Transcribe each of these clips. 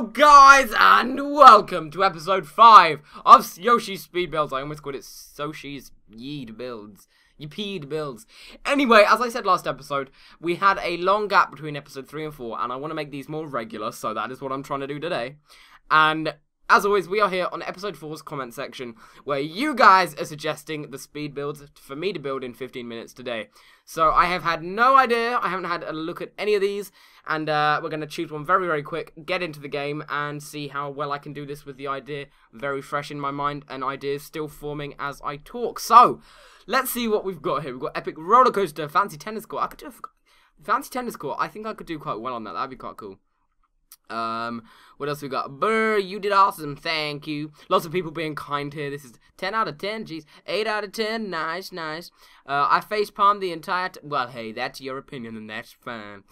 Hello guys and welcome to episode 5 of Yoshi's Speed Builds. I almost called it Yoshi's Yeed Builds. Yeed Builds. Anyway, as I said last episode, we had a long gap between episode 3 and 4 and I want to make these more regular, so that is what I'm trying to do today. And as always, we are here on episode 4's comment section where you guys are suggesting the speed builds for me to build in 15 minutes today. So I have had no idea, I haven't had a look at any of these, and we're going to choose one very, very quick, get into the game, and see how well I can do this with the idea very fresh in my mind, and ideas still forming as I talk. So, let's see what we've got here. We've got epic roller coaster, fancy tennis court. I could do a fancy tennis court. I think I could do quite well on that. That'd be quite cool. What else we got? Brr, you did awesome, thank you. Lots of people being kind here. This is 10 out of 10, jeez. 8 out of 10, nice, nice. I facepalmed the entire well, hey, that's your opinion and that's fine.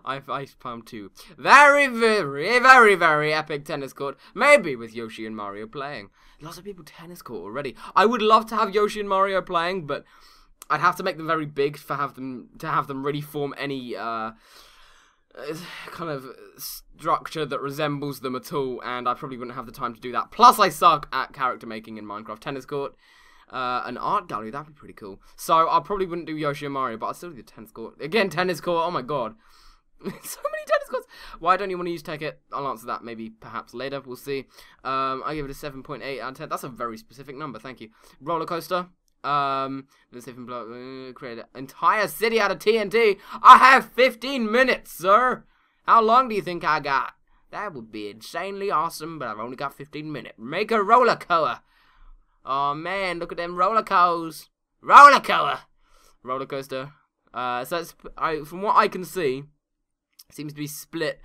I facepalmed too. Very, very, very, very epic tennis court. Maybe with Yoshi and Mario playing. Lots of people tennis court already. I would love to have Yoshi and Mario playing, but I'd have to make them very big to have them really form any, kind of structure that resembles them at all, and I probably wouldn't have the time to do that. Plus, I suck at character making in Minecraft. Tennis court, an art gallery, that'd be pretty cool. So, I probably wouldn't do Yoshi and Mario, but I'll still do the tennis court. Again, tennis court, oh my god. So many tennis courts. Why don't you want to use Take It? I'll answer that maybe, perhaps later, we'll see. I give it a 7.8 out of 10. That's a very specific number, thank you. Roller coaster. Let's see if we can create an entire city out of TNT. I have 15 minutes, sir. How long do you think I got? That would be insanely awesome, but I've only got 15 minutes. Make a roller coaster. Oh man, look at them roller coasters. Roller coaster. Roller coaster. So it's, from what I can see, it seems to be split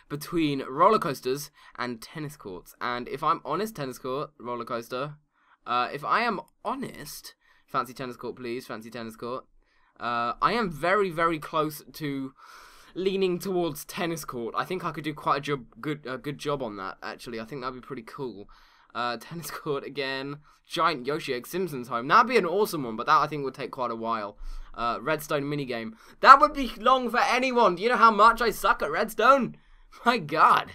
between roller coasters and tennis courts. And if I'm honest, tennis court, roller coaster. If I am honest, fancy tennis court, please. Fancy tennis court. I am very, very close to leaning towards tennis court. I think I could do quite a good job on that, actually. I think that'd be pretty cool. Tennis court again. Giant Yoshi Egg Simpsons home. That'd be an awesome one, but that I think would take quite a while. Redstone minigame. That would be long for anyone. Do you know how much I suck at Redstone? My god.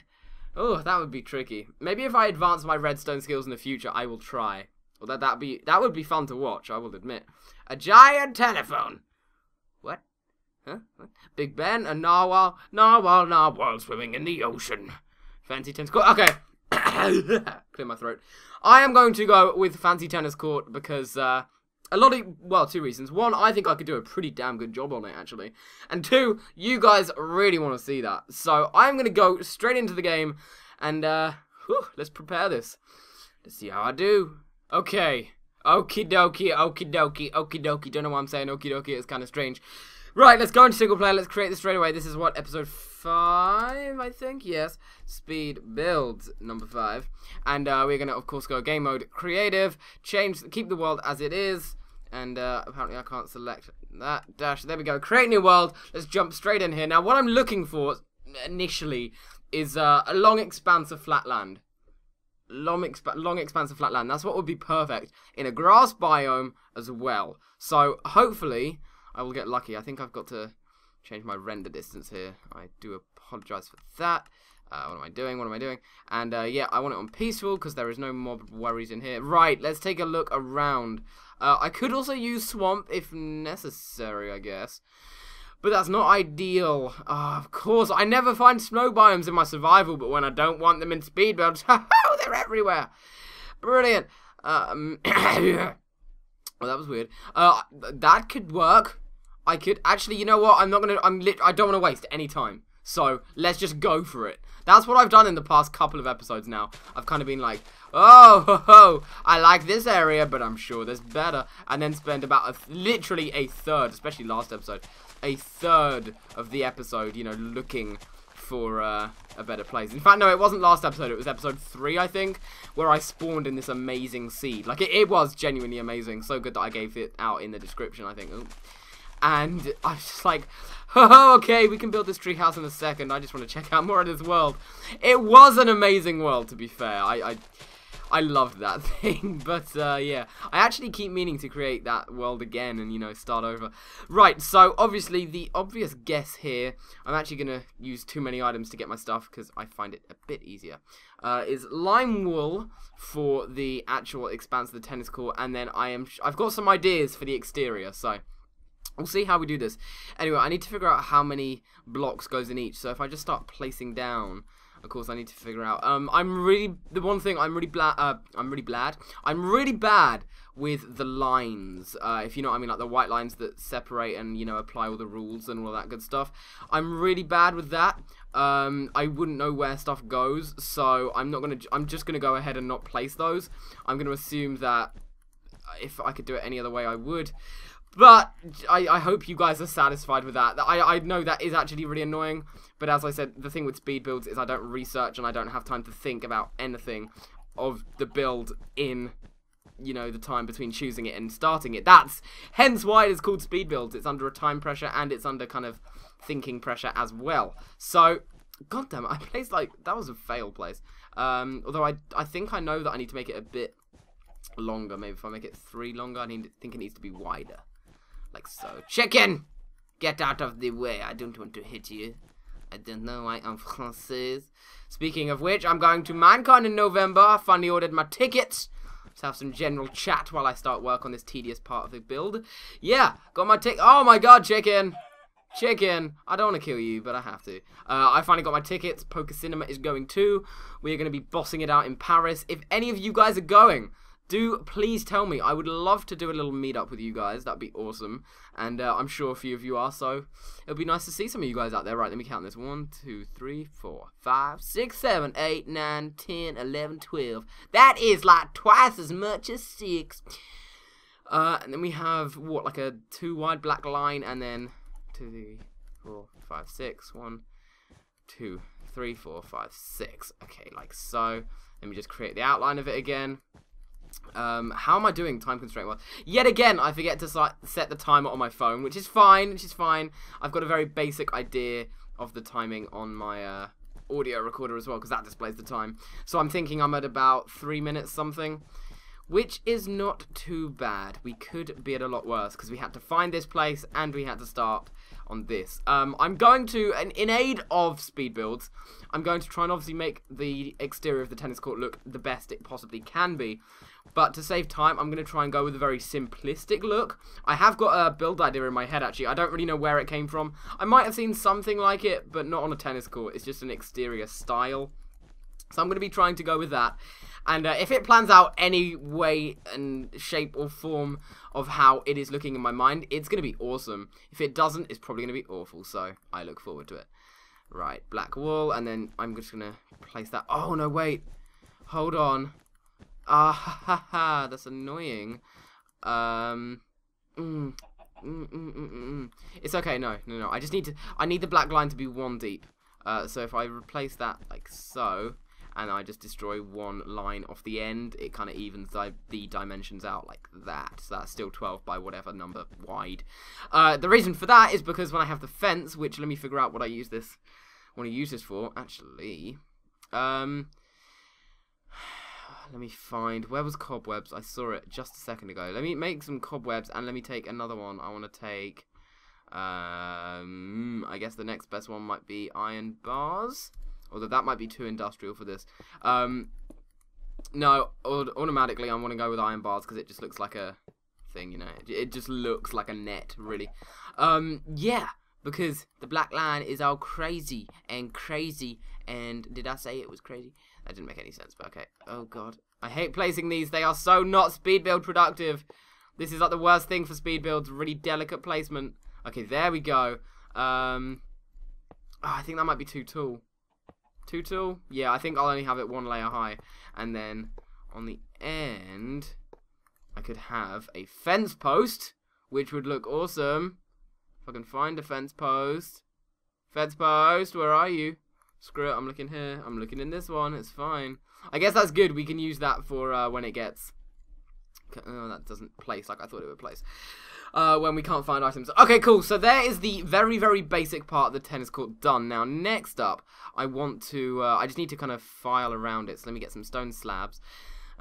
Oh, that would be tricky. Maybe if I advance my redstone skills in the future, I will try. Well, that would be fun to watch, I will admit. A giant telephone. What? Huh? What? Big Ben, a narwhal, narwhal swimming in the ocean. Fancy tennis court. Okay. Clear my throat. I am going to go with fancy tennis court because well, two reasons. One, I think I could do a pretty damn good job on it, actually. And two, you guys really want to see that. So I'm going to go straight into the game and let's prepare this. Let's see how I do. Okay. Okie dokie, okie dokie, okie dokie. Don't know why I'm saying okie dokie, it's kind of strange. Right, let's go into single player. Let's create this straight away. This is what, episode 5, I think? Yes. Speed builds, number 5. And we're going to, of course, go game mode, creative, keep the world as it is. And apparently I can't select that dash. There we go. Create new world. Let's jump straight in here. Now, what I'm looking for initially is a long expanse of flat land. Long expansive flat land. That's what would be perfect in a grass biome as well. So hopefully I will get lucky. I think I've got to change my render distance here. I do apologize for that. What am I doing? What am I doing? And yeah, I want it on peaceful because there is no mob worries in here. Right, let's take a look around. I could also use swamp if necessary, I guess. But that's not ideal. Of course, I never find snow biomes in my survival, but when I don't want them in speed builds, they're everywhere. Brilliant. Well, that was weird. That could work. I could actually, you know what? I don't want to waste any time. So let's just go for it. That's what I've done in the past couple of episodes now. I've kind of been like, oh, I like this area, but I'm sure there's better. And then spend about literally a third, especially last episode, a third of the episode, you know, looking for a better place. In fact, no, it wasn't last episode. It was episode 3, I think, where I spawned in this amazing seed. Like, it was genuinely amazing. So good that I gave it out in the description, I think. Ooh. And I was just like, oh, okay, we can build this treehouse in a second. I just want to check out more of this world. It was an amazing world, to be fair. I I loved that thing, but yeah, I actually keep meaning to create that world again and, you know, start over. Right, so obviously the obvious guess here, I'm actually going to use too many items to get my stuff because I find it a bit easier, is lime wool for the actual expanse of the tennis court, and then I've got some ideas for the exterior, so we'll see how we do this. Anyway, I need to figure out how many blocks goes in each, so if I just start placing down, of course, I need to figure out. I'm really bad with the lines. If you know what I mean, like the white lines that separate and, you know, apply all the rules and all that good stuff. I'm really bad with that. I wouldn't know where stuff goes, so I'm just gonna go ahead and not place those. I'm gonna assume that if I could do it any other way, I would. But I hope you guys are satisfied with that. I know that is actually really annoying, but as I said, the thing with speed builds is I don't research and I don't have time to think about anything of the build in, you know, the time between choosing it and starting it. That's hence why it is called speed builds. It's under a time pressure and it's under kind of thinking pressure as well. So, goddamn, I placed like, that was a fail place. Although I think I know that I need to make it a bit longer. Maybe if I make it 3 longer, I think it needs to be wider. Like so. Chicken! Get out of the way. I don't want to hit you. I don't know why I'm Française. Speaking of which, I'm going to Minecon in November. I finally ordered my tickets. Let's have some general chat while I start work on this tedious part of the build. Yeah, got my ticket. Oh my god, chicken! Chicken! I don't want to kill you, but I have to. I finally got my tickets. Poker Cinema is going too. We're going to be bossing it out in Paris. If any of you guys are going, do please tell me. I would love to do a little meetup with you guys. That'd be awesome. And I'm sure a few of you are, so it'll be nice to see some of you guys out there. Right, let me count this. 1, 2, 3, 4, 5, 6, 7, 8, 9, 10, 11, 12. That is like twice as much as 6. And then we have, what, like a 2 wide black line, and then 2, 3, 4, 5, 6. 1, 2, 3, 4, 5, 6. Okay, like so. Let me just create the outline of it again. How am I doing time constraint? Well, yet again, I forget to set the timer on my phone, which is fine, I've got a very basic idea of the timing on my audio recorder as well, because that displays the time. So I'm thinking I'm at about 3 minutes something, which is not too bad. We could be at a lot worse, because we had to find this place, and we had to start on this. I'm going to, in aid of speed builds, I'm going to try and obviously make the exterior of the tennis court look the best it possibly can be. But to save time, I'm going to try and go with a very simplistic look. I have got a build idea in my head, actually. I don't really know where it came from. I might have seen something like it, but not on a tennis court. It's just an exterior style. So I'm going to be trying to go with that. And if it plans out any way and shape or form of how it is looking in my mind, it's going to be awesome. If it doesn't, it's probably going to be awful. So I look forward to it. Right, black wool. And then I'm just going to place that. Oh, no, wait. Hold on. Ah, ha, ha, ha, that's annoying. It's okay, no. I just need I need the black line to be 1 deep. So if I replace that like so, and I just destroy 1 line off the end, it kind of evens the dimensions out like that. So that's still 12 by whatever number wide. The reason for that is because when I have the fence, which let me figure out what I want to use this for, actually. Let me find, where was cobwebs? I saw it just a second ago. Let me make some cobwebs, and let me take another one. I want to take, I guess the next best one might be iron bars. Although that might be too industrial for this. No, automatically I want to go with iron bars, because it just looks like a thing, you know. It just looks like a net, really. Yeah, because the black line is all crazy, and did I say it was crazy? That didn't make any sense, but okay. Oh, God. I hate placing these. They are so not speed build productive. This is like the worst thing for speed builds. Really delicate placement. Okay, there we go. Oh, I think that might be too tall. Too tall? Yeah, I think I'll only have it 1 layer high. And then on the end, I could have a fence post, which would look awesome. If I can find a fence post. Fence post, where are you? Screw it, I'm looking here. I'm looking in this one. It's fine. I guess that's good. We can use that for when it gets... Oh, that doesn't place like I thought it would place. When we can't find items. Okay, cool. So there is the very, very basic part of the tennis court done. Now, next up, I want to... I just need to kind of file around it. So let me get some stone slabs.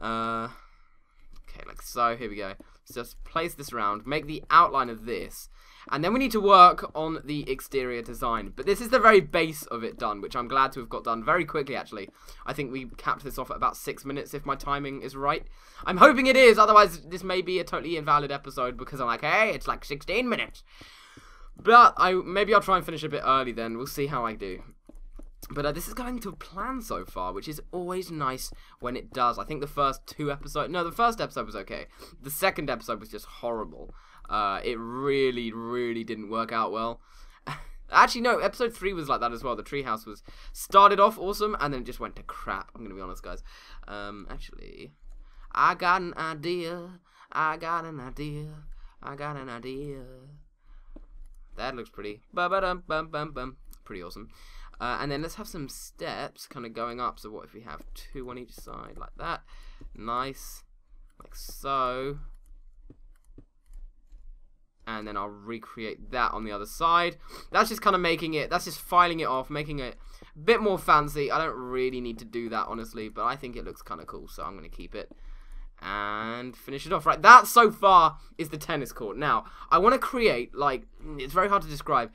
Okay, like so. Here we go. So just place this around, make the outline of this, and then we need to work on the exterior design. But this is the very base of it done, which I'm glad to have got done very quickly, actually. I think we capped this off at about 6 minutes, if my timing is right. I'm hoping it is, otherwise this may be a totally invalid episode, because I'm like, hey, it's like 16 minutes. But maybe I'll try and finish a bit early then. We'll see how I do. But this is going to plan so far, which is always nice when it does. I think the first 2 episodes... No, the first episode was okay. The second episode was just horrible. It really, really didn't work out well. Actually, no, episode 3 was like that as well. The treehouse was... started off awesome, and then it just went to crap. I'm going to be honest, guys. Actually... I got an idea. I got an idea. I got an idea. That looks pretty. Ba-ba-dum-bum-bum-bum. Pretty awesome. And then let's have some steps kind of going up. So what if we have 2 on each side like that? Nice. Like so. And then I'll recreate that on the other side. That's just kind of making it, that's just filing it off, making it a bit more fancy. I don't really need to do that, honestly, but I think it looks kind of cool, so I'm going to keep it. And finish it off. Right, that so far is the tennis court. Now, I want to create, like, it's very hard to describe,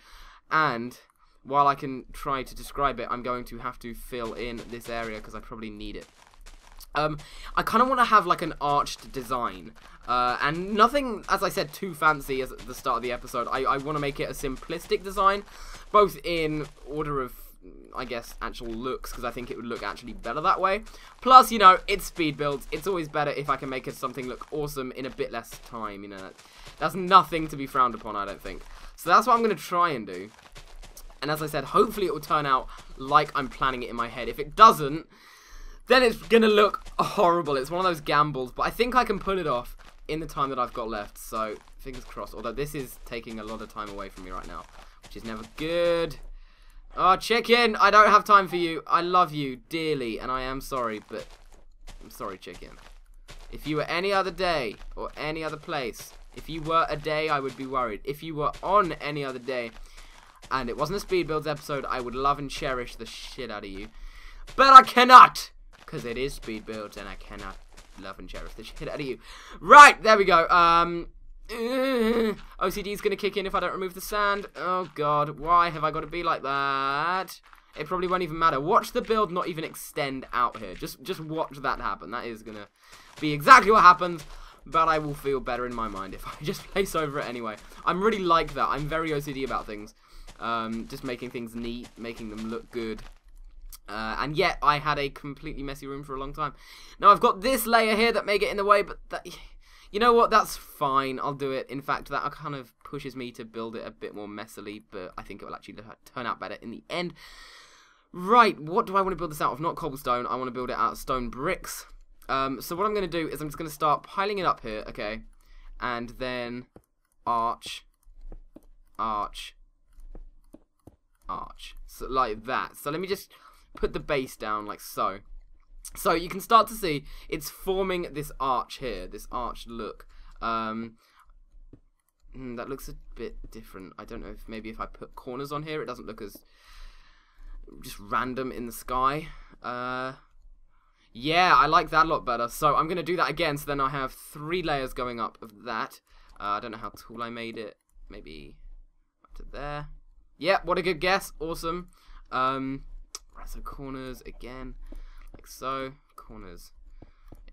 and... while I can try to describe it, I'm going to have to fill in this area because I probably need it. I kind of want to have like an arched design. And nothing, as I said, too fancy as at the start of the episode. I want to make it a simplistic design, both in order of, I guess, actual looks, because I think it would look actually better that way. Plus, you know, it's speed builds. It's always better if I can make something look awesome in a bit less time, you know. That's nothing to be frowned upon, I don't think. So that's what I'm going to try and do. And as I said, hopefully it will turn out like I'm planning it in my head. If it doesn't, then it's going to look horrible. It's one of those gambles. But I think I can pull it off in the time that I've got left. So, fingers crossed. Although this is taking a lot of time away from me right now, which is never good. Oh, chicken, I don't have time for you. I love you dearly, and I am sorry, but I'm sorry, chicken. If you were any other day or any other place, if you were a day, I would be worried. If you were on any other day... and it wasn't a speed builds episode, I would love and cherish the shit out of you. But I cannot! Because it is speed builds and I cannot love and cherish the shit out of you. Right, there we go. OCD's going to kick in if I don't remove the sand. Oh god, why have I got to be like that? It probably won't even matter. Watch the build not even extend out here. Just watch that happen. That is going to be exactly what happens. But I will feel better in my mind if I just place over it anyway. I'm really like that. I'm very OCD about things. Just making things neat, making them look good. And yet, I had a completely messy room for a long time. Now, I've got this layer here that may get in the way, but that, you know what? That's fine. I'll do it. In fact, that kind of pushes me to build it a bit more messily, but I think it will actually turn out better in the end. Right, what do I want to build this out of? Not cobblestone. I want to build it out of stone bricks. So what I'm going to do is I'm just going to start piling it up here, okay? And then arch, arch, arch. So like that. So let me just put the base down like so. So you can start to see it's forming this arch here, this arched look. That looks a bit different. I don't know if maybe if I put corners on here, it doesn't look as just random in the sky. Yeah, I like that a lot better. So I'm going to do that again. So then I have 3 layers going up of that. I don't know how tall I made it. Maybe up to there. Yeah, what a good guess. Awesome. Right, so corners again. Like so. Corners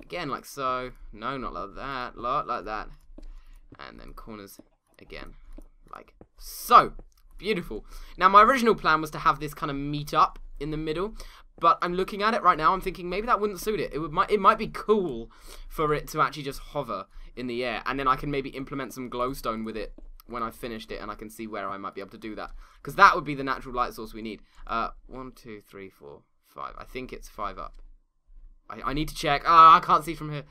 again like so. No, not like that. Like that. And then corners again. Like so. Beautiful. Now, my original plan was to have this kind of meet up in the middle. But I'm looking at it right now, I'm thinking maybe that wouldn't suit it. It might be cool for it to actually just hover in the air. And then I can maybe implement some glowstone with it when I've finished it. And I can see where I might be able to do that. Because that would be the natural light source we need. 1, 2, 3, 4, 5. I think it's 5 up. I need to check. I can't see from here.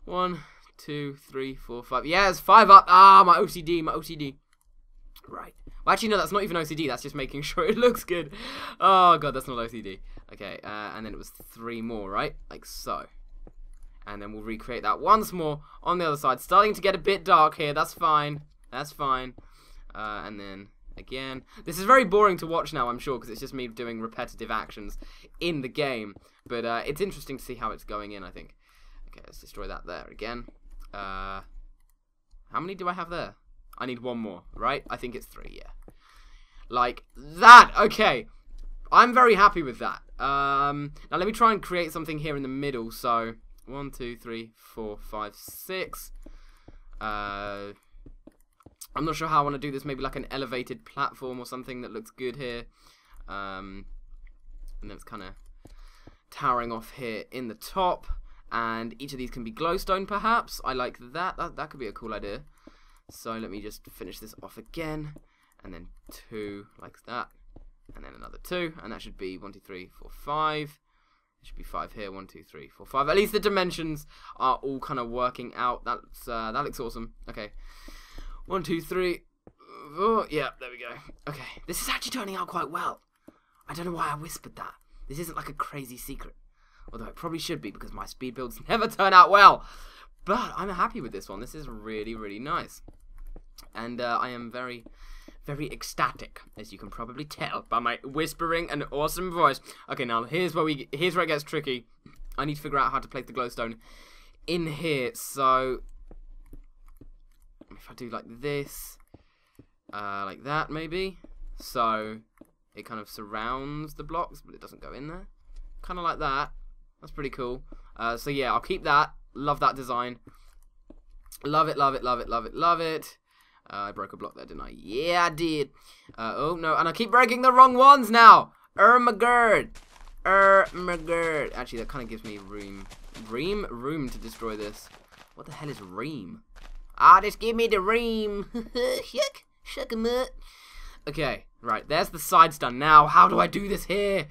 1, 2, 3, 4, 5. Yeah, it's 5 up. My OCD, my OCD. Right. Well, actually, no, that's not even OCD. That's just making sure it looks good. Oh, God, that's not OCD. Okay, and then it was 3 more, right? Like so. And then we'll recreate that once more on the other side. Starting to get a bit dark here. That's fine. That's fine. And then, again. This is very boring to watch now, I'm sure, because it's just me doing repetitive actions in the game. But it's interesting to see how it's going in, I think. Okay, let's destroy that there again. How many do I have there? I need one more, right? I think it's 3, yeah. Like that, okay. I'm very happy with that. Now let me try and create something here in the middle. So, 1, 2, 3, 4, 5, 6. I'm not sure how I want to do this. Maybe like an elevated platform or something that looks good here. And then it's kind of towering off here in the top. And each of these can be glowstone, perhaps. I like that. That could be a cool idea. So let me just finish this off again. And then 2 like that. And then another 2. And that should be 1, 2, 3, 4, 5. It should be 5 here. 1, 2, 3, 4, 5. At least the dimensions are all kind of working out. That looks awesome. Okay. 1, 2, 3. Oh, yeah, there we go. Okay. This is actually turning out quite well. I don't know why I whispered that. This isn't like a crazy secret. Although it probably should be, because my speed builds never turn out well. But I'm happy with this one. This is really, really nice. And I am very, very ecstatic, as you can probably tell by my whispering and awesome voice. Okay, now here's where it gets tricky. I need to figure out how to place the glowstone in here. So if I do like this, like that maybe. So it kind of surrounds the blocks, but it doesn't go in there. Kind of like that. That's pretty cool. So yeah, I'll keep that. Love that design. Love it, love it, love it, love it, love it. I broke a block there, didn't I? Yeah, I did. Oh, no. And I keep breaking the wrong ones now. My god. My god. Actually, that kind of gives me room. Room to destroy this. What the hell is ream? Just give me the ream. Shuck 'em up. Okay, right. There's the sides done. Now, how do I do this here?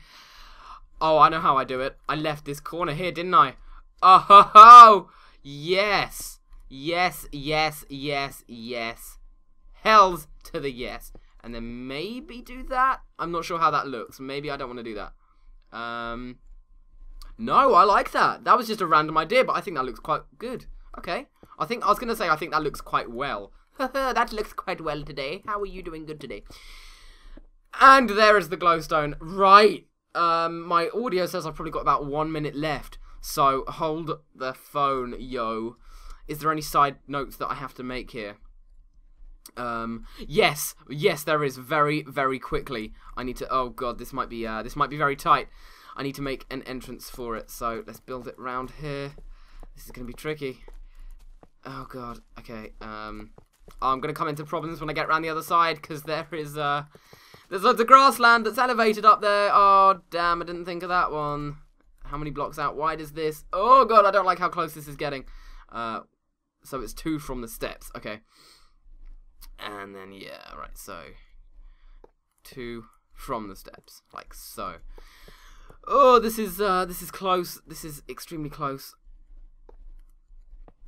Oh, I know how I do it. I left this corner here, didn't I? Oh, ho, ho. Yes. Yes, yes, yes, yes. Hells to the yes. And then maybe do that? I'm not sure how that looks. Maybe I don't want to do that. No, I like that. That was just a random idea, but I think that looks quite good. Okay. I was going to say I think that looks quite well. That looks quite well today. How are you doing good today? And there is the glowstone. Right. My audio says I've probably got about 1 minute left. So hold the phone, yo. Is there any side notes that I have to make here? Yes, there is. Very, very quickly. I need to. Oh god, this might be very tight. I need to make an entrance for it. So let's build it round here. This is gonna be tricky. Oh god. Okay. I'm gonna come into problems when I get around the other side because there's loads of grassland that's elevated up there. Oh damn! I didn't think of that one. How many blocks out wide is this? Oh god, I don't like how close this is getting. So it's 2 from the steps. Okay. And then yeah, right. So 2 from the steps, like so. Oh, this is close. This is extremely close.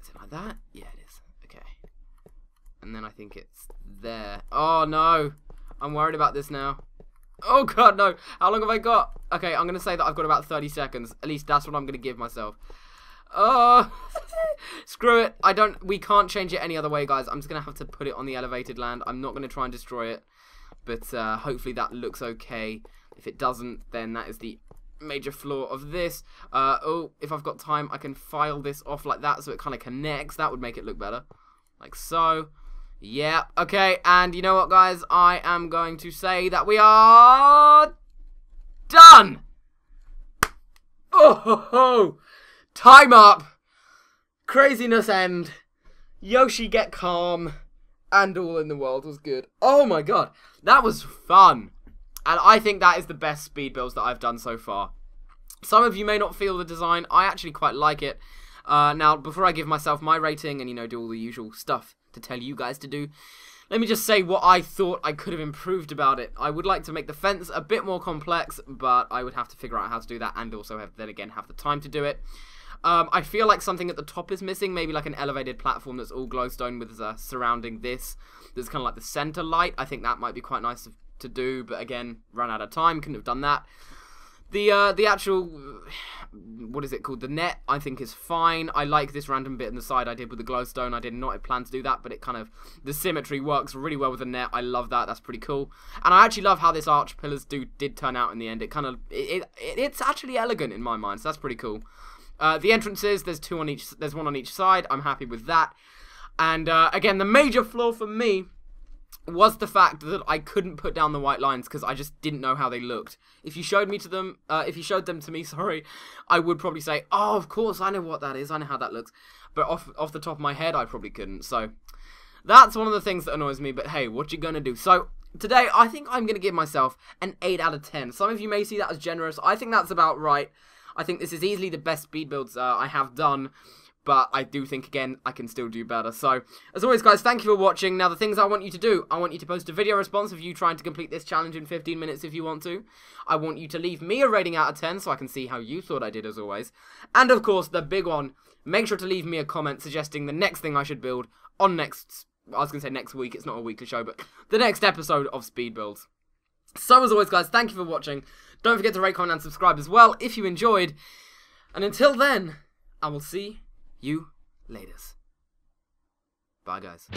Is it like that? Yeah, it is. Okay. And then I think it's there. Oh no, I'm worried about this now. Oh god, no. How long have I got? Okay, I'm gonna say that I've got about 30 seconds. At least that's what I'm gonna give myself. Oh, screw it. We can't change it any other way, guys. I'm just going to have to put it on the elevated land. I'm not going to try and destroy it. But hopefully that looks okay. If it doesn't, then that is the major flaw of this. Oh, if I've got time, I can file this off like that so it kind of connects. That would make it look better. Like so. Yeah, okay. And you know what, guys? I am going to say that we are done. Oh, ho, ho. Time up. Craziness end. Yoshi get calm. And all in the world was good. Oh my god. That was fun. And I think that is the best speed builds that I've done so far. Some of you may not feel the design. I actually quite like it. Now, before I give myself my rating and, you know, do all the usual stuff to tell you guys to do, let me just say what I thought I could have improved about it. I would like to make the fence a bit more complex, but I would have to figure out how to do that and also have the time to do it. I feel like something at the top is missing, maybe like an elevated platform that's all glowstone with surrounding this. There's kind of like the center light. I think that might be quite nice to do, but again, run out of time, couldn't have done that. The actual, what is it called, the net, I think is fine. I like this random bit in the side I did with the glowstone. I did not plan to do that, but it kind of, the symmetry works really well with the net. I love that, that's pretty cool. And I actually love how this arch pillars did turn out in the end. It kind of, it's actually elegant in my mind, so that's pretty cool. The entrances, there's one on each side. I'm happy with that. And again, the major flaw for me was the fact that I couldn't put down the white lines because I just didn't know how they looked. If you showed them to me, sorry, I would probably say, oh, of course, I know what that is. I know how that looks. But off the top of my head, I probably couldn't. So that's one of the things that annoys me. But hey, what you gonna do? So today, I think I'm gonna give myself an 8 out of 10. Some of you may see that as generous. I think that's about right. I think this is easily the best speed builds I have done. But I do think, again, I can still do better. So, as always, guys, thank you for watching. Now, the things I want you to do, I want you to post a video response of you trying to complete this challenge in 15 minutes if you want to. I want you to leave me a rating out of 10 so I can see how you thought I did, as always. And, of course, the big one, make sure to leave me a comment suggesting the next thing I should build on I was going to say next week. It's not a weekly show, but the next episode of Speed Builds. So, as always, guys, thank you for watching. Don't forget to rate, comment, and subscribe as well if you enjoyed. And until then, I will see you laters. Bye, guys.